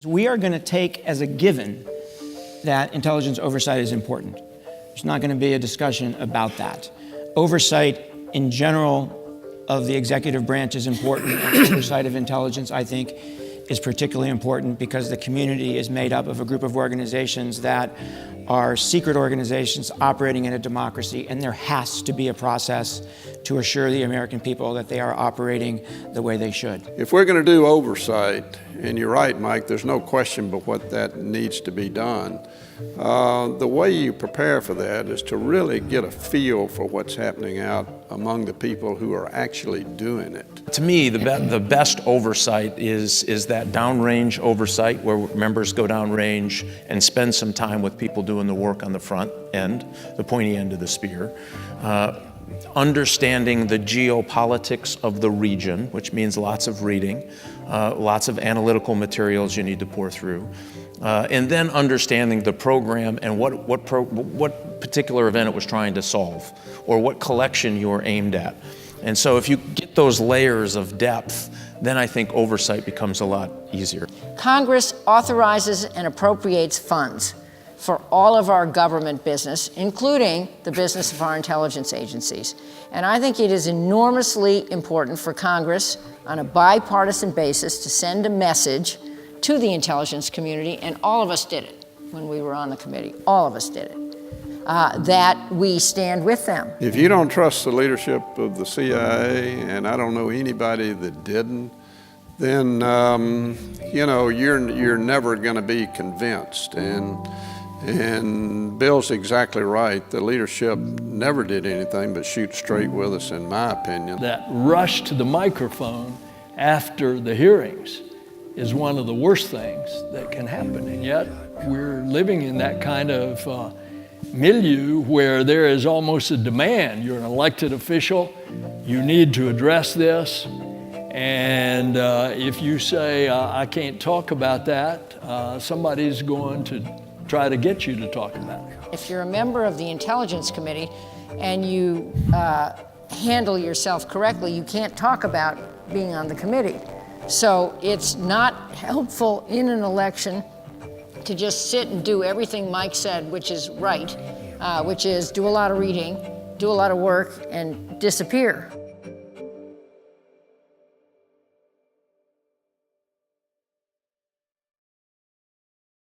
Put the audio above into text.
We are going to take as a given that intelligence oversight is important. There's not going to be a discussion about that. Oversight in general of the executive branch is important, and oversight of intelligence, I think, is particularly important because the community is made up of a group of organizations that are secret organizations operating in a democracy, and there has to be a process to assure the American people that they are operating the way they should. If we're going to do oversight, and you're right, Mike, there's no question but what that needs to be done. The way you prepare for that is to really get a feel for what's happening out among the people who are actually doing it. To me, the best oversight is that downrange oversight where members go downrange and spend some time with people doing the work on the front end, the pointy end of the spear. Understanding the geopolitics of the region, which means lots of reading, lots of analytical materials you need to pour through, and then understanding the program and what particular event it was trying to solve, or what collection you were aimed at. And so if you get those layers of depth, then I think oversight becomes a lot easier. Congress authorizes and appropriates funds for all of our government business, including the business of our intelligence agencies. And I think it is enormously important for Congress on a bipartisan basis to send a message to the intelligence community, and all of us did it when we were on the committee, all of us did it, that we stand with them. If you don't trust the leadership of the CIA, and I don't know anybody that didn't, then you're never going to be convinced. And Bill's exactly right. The leadership never did anything but shoot straight with us, in my opinion. That rush to the microphone after the hearings is one of the worst things that can happen. And yet we're living in that kind of milieu where there is almost a demand. You're an elected official, you need to address this. And if you say, I can't talk about that, somebody's going to try to get you to talk about it. If you're a member of the Intelligence Committee and you handle yourself correctly, you can't talk about being on the committee. So it's not helpful in an election to just sit and do everything Mike said, which is right, which is do a lot of reading, do a lot of work, and disappear.